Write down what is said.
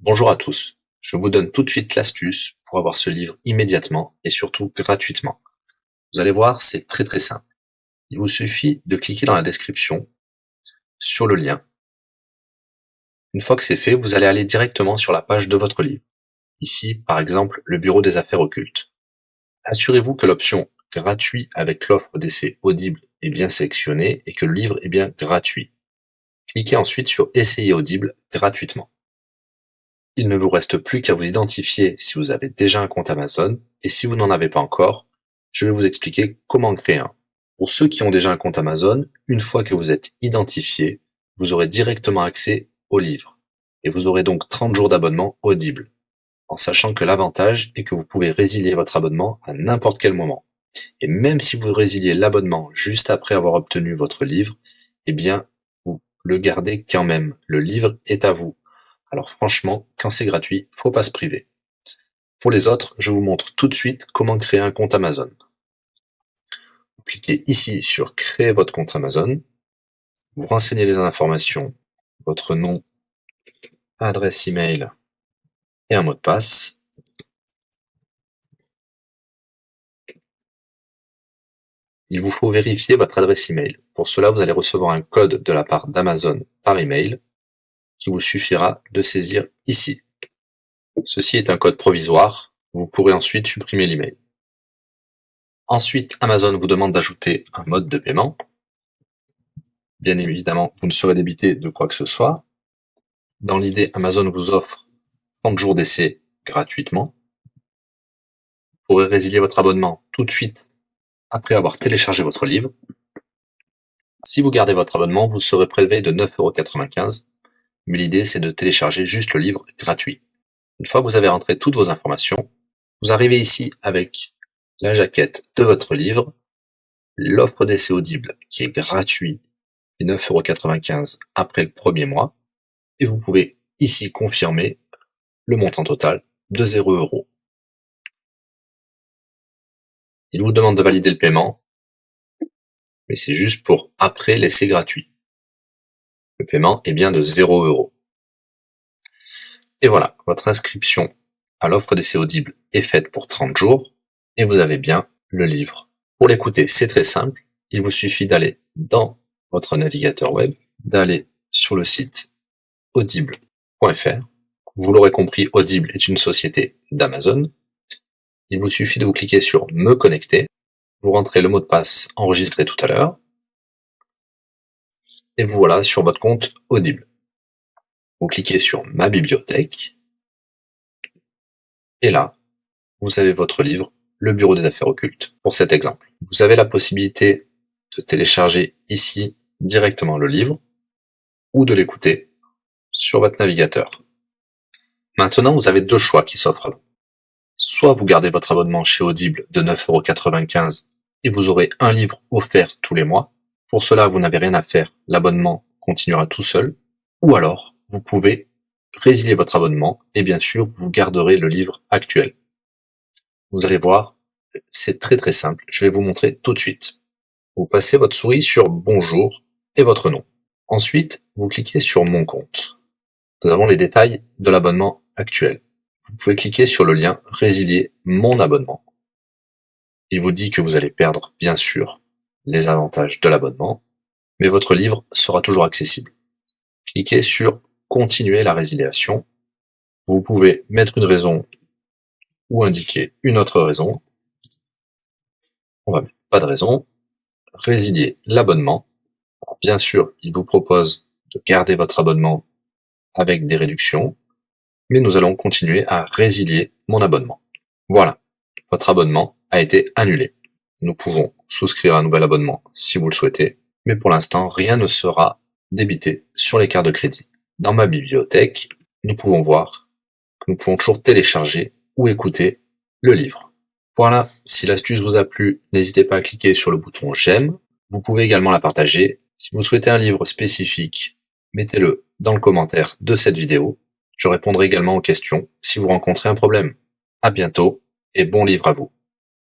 Bonjour à tous, je vous donne tout de suite l'astuce pour avoir ce livre immédiatement et surtout gratuitement. Vous allez voir, c'est très simple. Il vous suffit de cliquer dans la description sur le lien. Une fois que c'est fait, vous allez aller directement sur la page de votre livre. Ici, par exemple, le bureau des affaires occultes. Assurez-vous que l'option gratuit avec l'offre d'essai Audible est bien sélectionnée et que le livre est bien gratuit. Cliquez ensuite sur Essayer Audible gratuitement. Il ne vous reste plus qu'à vous identifier si vous avez déjà un compte Amazon, et si vous n'en avez pas encore, je vais vous expliquer comment créer un. Pour ceux qui ont déjà un compte Amazon, une fois que vous êtes identifié, vous aurez directement accès au livre, et vous aurez donc 30 jours d'abonnement Audible, en sachant que l'avantage est que vous pouvez résilier votre abonnement à n'importe quel moment. Et même si vous résiliez l'abonnement juste après avoir obtenu votre livre, eh bien, vous le gardez quand même. Le livre est à vous. Alors franchement, quand c'est gratuit, faut pas se priver. Pour les autres, je vous montre tout de suite comment créer un compte Amazon. Vous cliquez ici sur créer votre compte Amazon. Vous renseignez les informations, votre nom, adresse email et un mot de passe. Il vous faut vérifier votre adresse email. Pour cela, vous allez recevoir un code de la part d'Amazon par email qui vous suffira de saisir ici. Ceci est un code provisoire. Vous pourrez ensuite supprimer l'email. Ensuite, Amazon vous demande d'ajouter un mode de paiement. Bien évidemment, vous ne serez débité de quoi que ce soit. Dans l'idée, Amazon vous offre 30 jours d'essai gratuitement. Vous pourrez résilier votre abonnement tout de suite après avoir téléchargé votre livre. Si vous gardez votre abonnement, vous serez prélevé de 9,95 €, mais l'idée c'est de télécharger juste le livre gratuit. Une fois que vous avez rentré toutes vos informations, vous arrivez ici avec la jaquette de votre livre, l'offre d'essai Audible qui est gratuit et 9,95 € après le premier mois, et vous pouvez ici confirmer le montant total de 0 €. Il vous demande de valider le paiement, mais c'est juste pour après l'essai gratuit. Le paiement est bien de 0 €. Et voilà, votre inscription à l'offre d'essai Audible est faite pour 30 jours, et vous avez bien le livre. Pour l'écouter, c'est très simple, il vous suffit d'aller dans votre navigateur web, d'aller sur le site audible.fr. Vous l'aurez compris, Audible est une société d'Amazon. Il vous suffit de vous cliquer sur Me connecter, vous rentrez le mot de passe enregistré tout à l'heure, et vous voilà sur votre compte Audible. Vous cliquez sur Ma bibliothèque, et là, vous avez votre livre, Le bureau des affaires occultes, pour cet exemple. Vous avez la possibilité de télécharger ici directement le livre, ou de l'écouter sur votre navigateur. Maintenant, vous avez deux choix qui s'offrent à vous. Soit vous gardez votre abonnement chez Audible de 9,95 € et vous aurez un livre offert tous les mois. Pour cela, vous n'avez rien à faire, l'abonnement continuera tout seul. Ou alors, vous pouvez résilier votre abonnement et bien sûr, vous garderez le livre actuel. Vous allez voir, c'est très simple, je vais vous montrer tout de suite. Vous passez votre souris sur Bonjour et votre nom. Ensuite, vous cliquez sur Mon compte. Nous avons les détails de l'abonnement actuel. Vous pouvez cliquer sur le lien Résilier mon abonnement. Il vous dit que vous allez perdre, bien sûr, les avantages de l'abonnement, mais votre livre sera toujours accessible. Cliquez sur Continuer la résiliation. Vous pouvez mettre une raison ou indiquer une autre raison. On va mettre pas de raison. Résilier l'abonnement. Bien sûr, il vous propose de garder votre abonnement avec des réductions, mais nous allons continuer à résilier mon abonnement. Voilà, votre abonnement a été annulé. Nous pouvons souscrire un nouvel abonnement si vous le souhaitez, mais pour l'instant, rien ne sera débité sur les cartes de crédit. Dans ma bibliothèque, nous pouvons voir que nous pouvons toujours télécharger ou écouter le livre. Voilà, si l'astuce vous a plu, n'hésitez pas à cliquer sur le bouton j'aime. Vous pouvez également la partager. Si vous souhaitez un livre spécifique, mettez-le dans le commentaire de cette vidéo. Je répondrai également aux questions si vous rencontrez un problème. À bientôt et bon livre à vous.